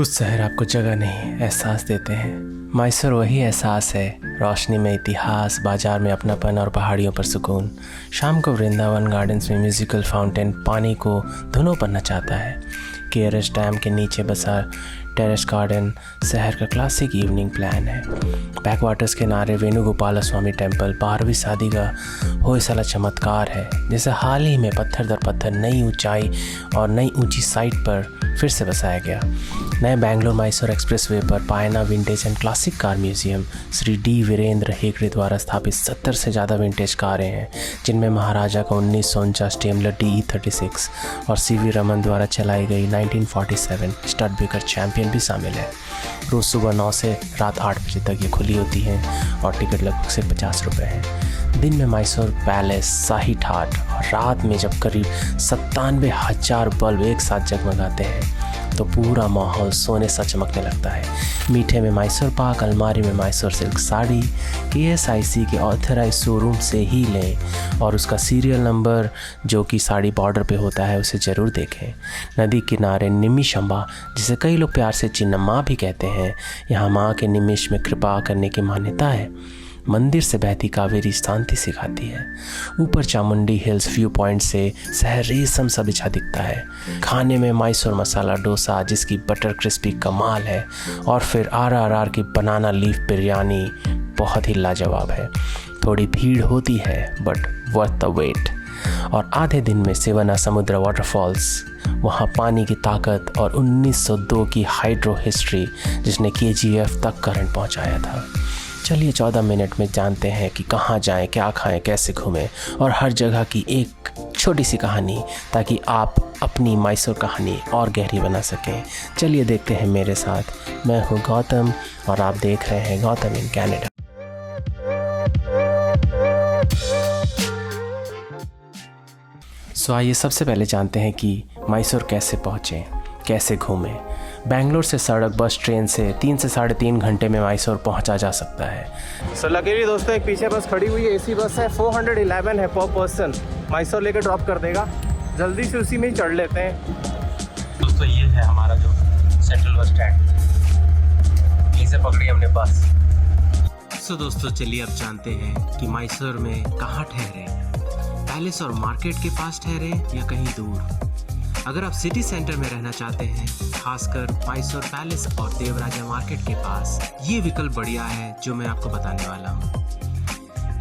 कुछ शहर आपको जगह नहीं एहसास देते हैं। मैसूर वही एहसास है, रोशनी में इतिहास, बाजार में अपनापन और पहाड़ियों पर सुकून। शाम को वृंदावन गार्डन्स में म्यूजिकल फाउंटेन पानी को धुनों पर नचाता है। केआरएस डैम के नीचे बसा टेरेस गार्डन शहर का क्लासिक इवनिंग प्लान है। बैकवाटर्स के किनारे वेणुगोपाल स्वामी टेम्पल 12वीं सदी का होयसला चमत्कार है, जिसे हाल ही में पत्थर दर पत्थर नई ऊंचाई और नई ऊंची साइट पर फिर से बसाया गया। नए बेंगलोर मैसूर एक्सप्रेसवे पर Payana vintage and classic car museum Shri D Virendra Heggade द्वारा स्थापित 70 से ज़्यादा विंटेज कारें हैं, जिनमें महाराजा का 1949 टेम्बलर DE36 और CV रमन द्वारा चलाई गई 1947 स्टड ब्रेकर चैंपियन भी शामिल है। रोज़ सुबह 9 से रात 8 बजे तक ये खुली होती हैं और टिकट लगभग सिर्फ 50 रुपये है। दिन में मैसूर पैलेस, शाही ठाट और रात में जब करीब 97,000 बल्ब एक साथ जगमगाते हैं तो पूरा माहौल सोने सा चमकने लगता है। मीठे में मैसूर पाक, अलमारी में मैसूर सिल्क साड़ी KSIC के ऑथराइज शोरूम से ही लें और उसका सीरियल नंबर जो कि साड़ी बॉर्डर पे होता है उसे ज़रूर देखें। नदी किनारे निमिषंबा, जिसे कई लोग प्यार से चिन्नम्मा भी कहते हैं, यहाँ माँ के निमिष में कृपा करने की मान्यता है। मंदिर से बहती कावेरी शांति सिखाती है। ऊपर चामुंडी हिल्स व्यू पॉइंट से शहर रेशम सा बिछा दिखता है। खाने में मैसूर मसाला डोसा, जिसकी बटर क्रिस्पी कमाल है, और फिर RRR की बनाना लीफ बिरयानी बहुत ही लाजवाब है। थोड़ी भीड़ होती है बट वर्थ द वेट। और आधे दिन में सिवना समुद्र वाटरफॉल्स, वहाँ पानी की ताकत और 1902 की हाइड्रो हिस्ट्री जिसने KGF तक करंट पहुँचाया था। चलिए 14 मिनट में जानते हैं कि कहाँ जाएं, क्या खाएं, कैसे घूमें और हर जगह की एक छोटी सी कहानी, ताकि आप अपनी मैसूर कहानी और गहरी बना सकें। चलिए देखते हैं मेरे साथ। मैं हूँ गौतम और आप देख रहे हैं गौतम इन कनाडा। आइए सबसे पहले जानते हैं कि मैसूर कैसे पहुँचें, कैसे घूमें। बेंगलोर से सड़क, बस, ट्रेन से 3 से 3.5 घंटे में मैसूर पहुंचा जा सकता है। लकीली दोस्तों एक पीछे बस खड़ी हुई है, AC बस है, 411 है पर पर्सन। मैसूर लेकर ड्रॉप कर देगा। जल्दी से उसी में ही चढ़ लेते हैं। दोस्तों ये है हमारा जो सेंट्रल बस स्टैंड, यहीं से पकड़ी हमने बस। दोस्तों चलिए अब जानते हैं कि मैसूर में कहाँ ठहरे, पैलेस और मार्केट के पास ठहरे या कहीं दूर। अगर आप सिटी सेंटर में रहना चाहते हैं, खासकर मैसूर पैलेस और देवराजा मार्केट के पास, ये विकल्प बढ़िया है जो मैं आपको बताने वाला हूँ।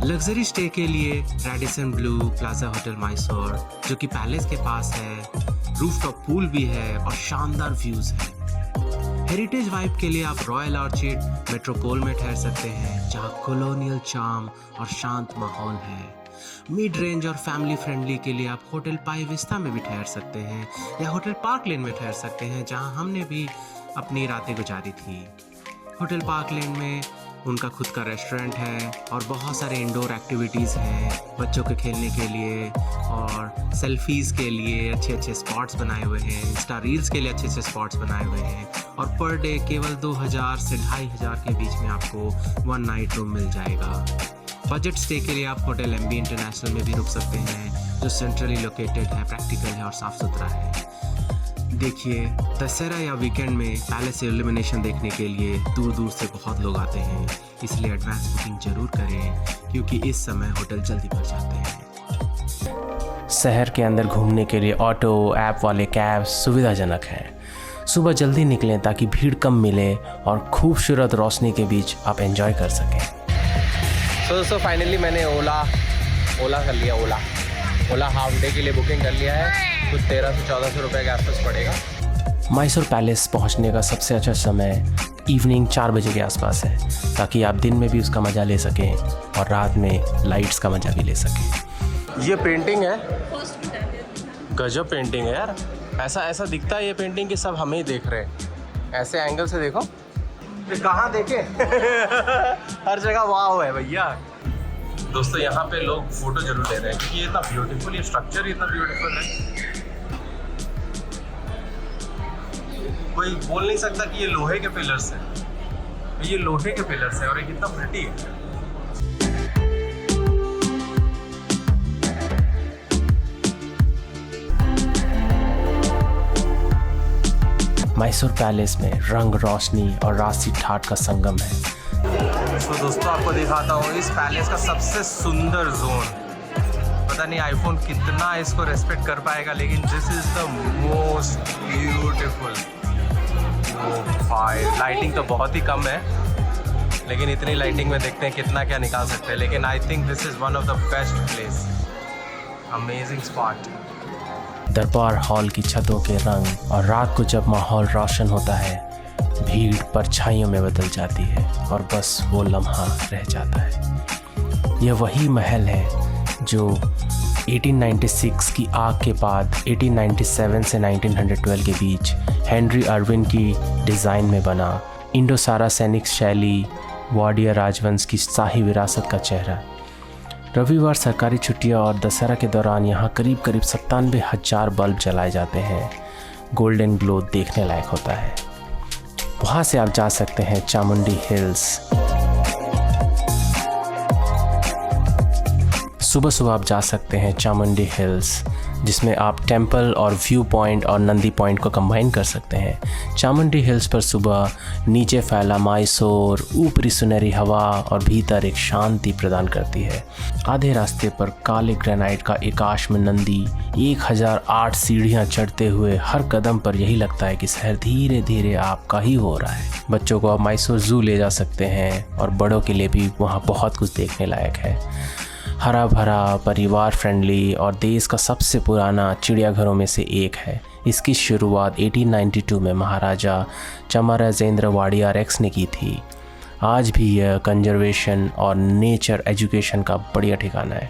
लग्जरी स्टे के लिए Radisson Blu plaza hotel Mysore, जो कि पैलेस के पास है, रूफटॉप पूल भी है और शानदार व्यूज है। हेरिटेज वाइब के लिए आप रॉयल ऑर्चिड मेट्रोपोल में ठहर सकते हैं, जहाँ कॉलोनियल चार्म और शांत माहौल है। मिड रेंज और फैमिली फ्रेंडली के लिए आप होटल पाई विस्ता में भी ठहर सकते हैं या होटल पार्क लेन में ठहर सकते हैं, जहां हमने भी अपनी रातें गुजारी थी। होटल पार्क लेन में उनका खुद का रेस्टोरेंट है और बहुत सारे इंडोर एक्टिविटीज़ हैं बच्चों के खेलने के लिए, और सेल्फीज़ के लिए अच्छे अच्छे स्पॉट्स बनाए हुए हैं, इंस्टा रील्स के लिए अच्छे अच्छे स्पॉट्स बनाए हुए हैं। और पर डे केवल 2000 से 2500 के बीच में आपको 1 नाइट रूम मिल जाएगा। बजट स्टे के लिए आप होटल MB इंटरनेशनल में भी रुक सकते हैं, जो सेंट्रली लोकेटेड है, प्रैक्टिकल है और साफ़ सुथरा है। देखिए, दशहरा या वीकेंड में पैलेस इल्यूमिनेशन देखने के लिए दूर दूर से बहुत लोग आते हैं, इसलिए एडवांस बुकिंग जरूर करें क्योंकि इस समय होटल जल्दी भर जाते हैं। शहर के अंदर घूमने के लिए ऑटो, ऐप वाले कैब सुविधाजनक हैं। सुबह जल्दी निकलें ताकि भीड़ कम मिले और खूबसूरत रोशनी के बीच आप एंजॉय कर सकें। तो दोस्तों फाइनली मैंने ओला कर लिया। ओला हाफ डे के लिए बुकिंग कर लिया है। कुछ 1300 से 1400 रुपये के आसपास पड़ेगा। मैसूर पैलेस पहुंचने का सबसे अच्छा समय इवनिंग 4 बजे के आसपास है, ताकि आप दिन में भी उसका मज़ा ले सकें और रात में लाइट्स का मज़ा भी ले सकें। ये पेंटिंग है, गजब पेंटिंग है यार। ऐसा दिखता है ये पेंटिंग कि सब हमें ही देख रहे हैं। ऐसे एंगल से देखो, कहाँ देखे हर जगह वाव है भैया। दोस्तों यहाँ पे लोग फोटो जरूर ले रहे हैं क्योंकि ये इतना ब्यूटीफुल, ये स्ट्रक्चर इतना ब्यूटीफुल है, कोई बोल नहीं सकता कि ये लोहे के पिलर्स हैं। ये लोहे के पिलर्स हैं और ये कितना प्रिटी है। मैसूर पैलेस में रंग, रोशनी और राजसी ठाट का संगम है। तो दोस्तों आपको दिखाता हूँ इस पैलेस का सबसे सुंदर जोन। पता नहीं आईफोन कितना इसको रेस्पेक्ट कर पाएगा, लेकिन this is the most beautiful. भाई लाइटिंग तो बहुत ही कम है, लेकिन इतनी लाइटिंग में देखते हैं कितना क्या निकाल सकते हैं। लेकिन I think this is one of the best place, amazing spot. दरबार हॉल की छतों के रंग और रात को जब माहौल रोशन होता है, भीड़ परछाइयों में बदल जाती है और बस वो लम्हा रह जाता है। यह वही महल है जो 1896 की आग के बाद 1897 से 1912 के बीच हेनरी अर्विन की डिज़ाइन में बना। इंडो सारासेनिक शैली, वाडिया राजवंश की शाही विरासत का चेहरा। रविवार, सरकारी छुट्टियां और दशहरा के दौरान यहाँ करीब 97,000 बल्ब जलाए जाते हैं। गोल्डन ग्लो देखने लायक होता है। वहाँ से आप जा सकते हैं चामुंडी हिल्स। सुबह सुबह आप जा सकते हैं चामुंडी हिल्स, जिसमें आप टेंपल और व्यू पॉइंट और नंदी पॉइंट को कंबाइन कर सकते हैं। चामुंडी हिल्स पर सुबह नीचे फैला मैसूर ऊपरी सुनहरी हवा और भीतर एक शांति प्रदान करती है। आधे रास्ते पर काले ग्रेनाइट का आकाश में नंदी 1008 सीढ़ियाँ चढ़ते हुए हर कदम पर यही लगता है कि शहर धीरे धीरे आपका ही हो रहा है। बच्चों को आप मैसूर जू ले जा सकते हैं और बड़ों के लिए भी वहाँ बहुत कुछ देखने लायक है। हरा भरा, परिवार फ्रेंडली और देश का सबसे पुराना चिड़ियाघरों में से एक है। इसकी शुरुआत 1892 में महाराजा चामराजेंद्र वाडिया रेक्स ने की थी। आज भी यह कंजर्वेशन और नेचर एजुकेशन का बढ़िया ठिकाना है।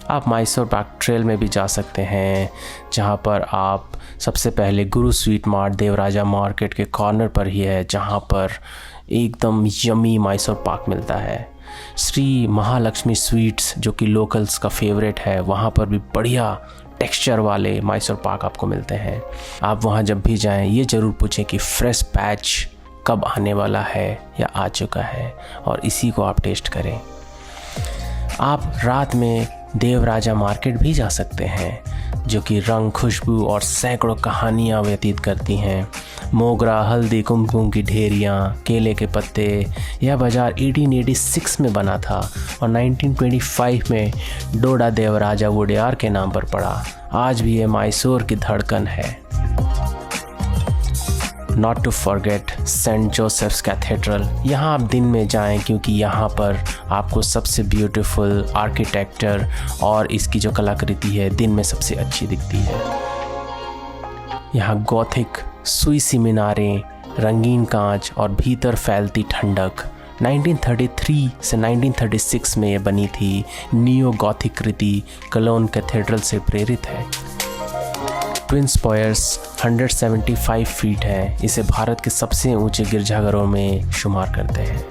आप मैसूर पार्क ट्रेल में भी जा सकते हैं, जहां पर आप सबसे पहले गुरु स्वीट मार्ट देवराजा मार्केट के कॉर्नर पर ही है, जहां पर एकदम यमी मैसूर पाक मिलता है। श्री महालक्ष्मी स्वीट्स जो कि लोकल्स का फेवरेट है, वहाँ पर भी बढ़िया टेक्सचर वाले मैसूर पाक आपको मिलते हैं। आप वहाँ जब भी जाएं ये ज़रूर पूछें कि फ्रेश पैच कब आने वाला है या आ चुका है, और इसी को आप टेस्ट करें। आप रात में देवराजा मार्केट भी जा सकते हैं, जो कि रंग, खुशबू और सैकड़ों कहानियाँ व्यतीत करती हैं। मोगरा, हल्दी, कुमकुम की ढेरियाँ, केले के पत्ते। यह बाज़ार 1886 में बना था और 1925 में डोडा देवराजा वुडेयार के नाम पर पड़ा। आज भी ये मैसूर की धड़कन है। Not to forget saint Joseph's cathedral. यहाँ आप दिन में जाएं, क्योंकि यहाँ पर आपको सबसे ब्यूटीफुल आर्किटेक्चर और इसकी जो कलाकृति है दिन में सबसे अच्छी दिखती है। यहाँ गॉथिक सुइसी मीनारें, रंगीन कांच और भीतर फैलती ठंडक। 1933 से 1936 में ये बनी थी। नियो गॉथिक कृति कलोन कैथेड्रल से प्रेरित है। ट्विन स्पॉयर्स 175 फीट है। इसे भारत के सबसे ऊंचे गिरजाघरों में शुमार करते हैं।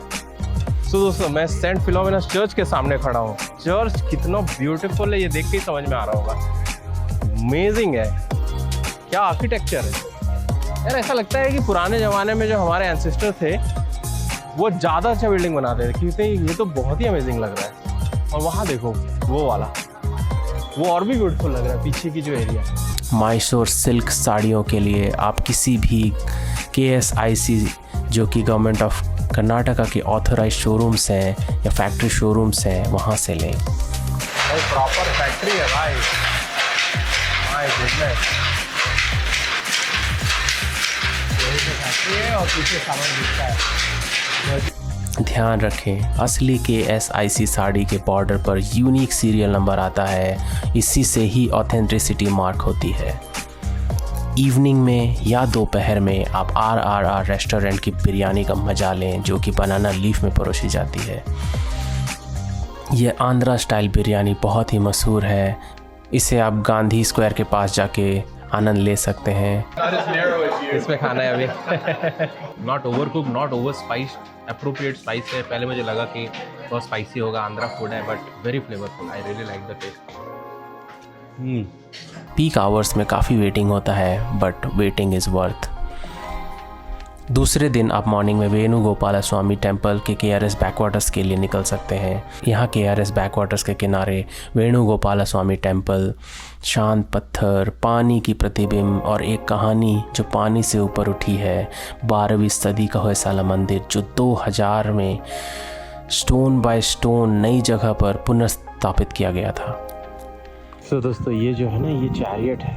तो दोस्तों मैं सेंट फिलोमिनास चर्च के सामने खड़ा हूँ। चर्च कितना ब्यूटीफुल है ये देख के ही समझ में आ रहा होगा। अमेजिंग है, क्या आर्किटेक्चर है यार। ऐसा लगता है कि पुराने ज़माने में जो हमारे एंसेस्टर थे वो ज़्यादा अच्छा बिल्डिंग बनाते थे, क्योंकि ये तो बहुत ही अमेजिंग लग रहा है। और वहाँ देखो वो वाला, वो और भी ब्यूटीफुल लग रहा है पीछे की जो एरिया। मैसूर सिल्क साड़ियों के लिए आप किसी भी KSIC जो कि गवर्नमेंट ऑफ कर्नाटका के ऑथराइज शोरूम्स हैं या फैक्ट्री शोरूम्स हैं, वहाँ से लें। भाई प्रॉपर फैक्ट्री है भाई। माय गुडनेस, यही तो फैक्ट्री है और पीछे सामान बिकता है। ध्यान रखें, असली KSIC साड़ी के बॉर्डर पर यूनिक सीरियल नंबर आता है। इसी से ही ऑथेंटिसिटी मार्क होती है। इवनिंग में या दोपहर में आप RRR रेस्टोरेंट की बिरयानी का मजा लें, जो कि बनाना लीफ में परोसी जाती है। यह आंध्रा स्टाइल बिरयानी बहुत ही मशहूर है। इसे आप गांधी स्क्वायर के पास जाके आनंद ले सकते हैं। इसमें खाना है अभी। Not over cook, not over spice, appropriate spice है। पहले मुझे लगा कि बहुत स्पाइसी होगा, आंध्रा फूड है, but very flavourful. I really like the taste. Peak hours में काफ़ी वेटिंग होता है, बट वेटिंग इज़ वर्थ। दूसरे दिन आप मॉर्निंग में वेणुगोपाल स्वामी टेम्पल के KRS बैकवाटर्स के लिए निकल सकते हैं। यहाँ KRS बैकवाटर्स के किनारे वेणुगोपाल स्वामी टेम्पल, शांत पत्थर, पानी की प्रतिबिंब और एक कहानी जो पानी से ऊपर उठी है, 12वीं सदी का होयसाला मंदिर जो 2000 में स्टोन बाय स्टोन नई जगह पर पुनर्स्थापित किया गया था। तो दोस्तों ये जो है ना, ये चैरियट है,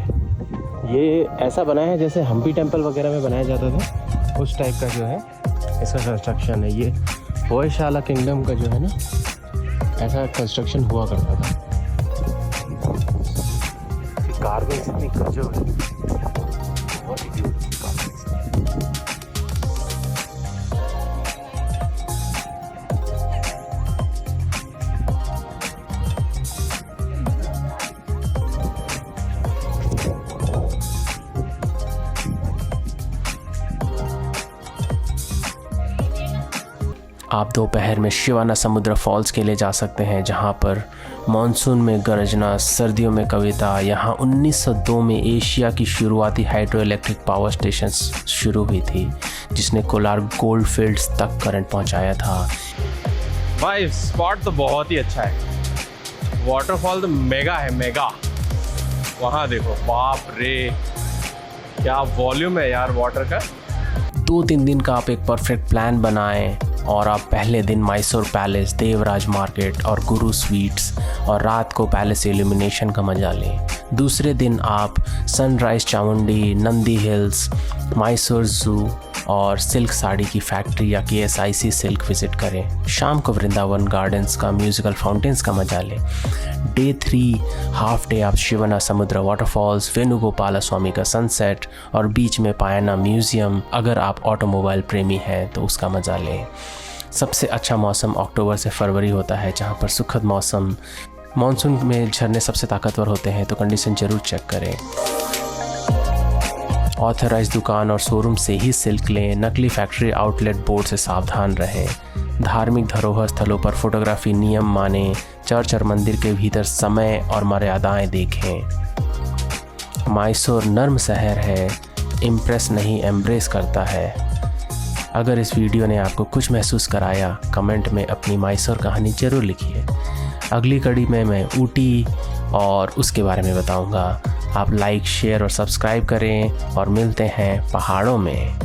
ये ऐसा बनाया है जैसे हम्पी टेम्पल वगैरह में बनाया जाता था, उस टाइप का जो है इसका कंस्ट्रक्शन है। ये होयसाला किंगडम का जो है ना, ऐसा कंस्ट्रक्शन हुआ करता था। कार्विंग्स इतनी गजब है, बहुत ही ब्यूटीफुल कार्विंग्स। आप दोपहर में शिवनासमुद्र फॉल्स के लिए जा सकते हैं, जहां पर मानसून में गरजना, सर्दियों में कविता। यहाँ 1902 में एशिया की शुरुआती हाइड्रो इलेक्ट्रिक पावर स्टेशन शुरू हुई थी, जिसने कोलार गोल्ड फील्ड्स तक करंट पहुंचाया था। भाई स्पॉट तो बहुत ही अच्छा है, वाटरफॉल तो मेगा है, मेगा। वहाँ देखो, बाप रे क्या वॉल्यूम है यार वाटर का। 2-3 दिन का आप एक परफेक्ट प्लान बनाएं और आप पहले दिन मैसूर पैलेस, देवराज मार्केट और गुरु स्वीट्स और रात को पैलेस इल्यूमिनेशन का मजा लें। दूसरे दिन आप सनराइज चामुंडी, नंदी हिल्स, मैसूर जू और सिल्क साड़ी की फैक्ट्री या KSIC सिल्क विजिट करें। शाम को वृंदावन गार्डन्स का म्यूजिकल फाउंटेन्स का मजा लें। डे 3 हाफ डे आप शिवनासमुद्र वाटरफॉल्स, वेणुगोपाल स्वामी का सनसेट और बीच में पायना म्यूजियम। अगर आप ऑटोमोबाइल प्रेमी हैं तो उसका मजा लें। सबसे अच्छा मौसम अक्टूबर से फरवरी होता है, जहाँ पर सुखद मौसम। मानसून में झरने सबसे ताकतवर होते हैं, तो कंडीशन जरूर चेक करें। ऑथराइज दुकान और शोरूम से ही सिल्क लें। नकली फैक्ट्री आउटलेट बोर्ड से सावधान रहें। धार्मिक धरोहर स्थलों पर फोटोग्राफी नियम मानें। चर्च और मंदिर के भीतर समय और मर्यादाएं देखें। मैसूर नर्म शहर है, इम्प्रेस नहीं एम्ब्रेस करता है। अगर इस वीडियो ने आपको कुछ महसूस कराया, कमेंट में अपनी मैसूर कहानी ज़रूर लिखिए। अगली कड़ी में मैं ऊटी और उसके बारे में बताऊंगा। आप लाइक, शेयर और सब्सक्राइब करें और मिलते हैं पहाड़ों में।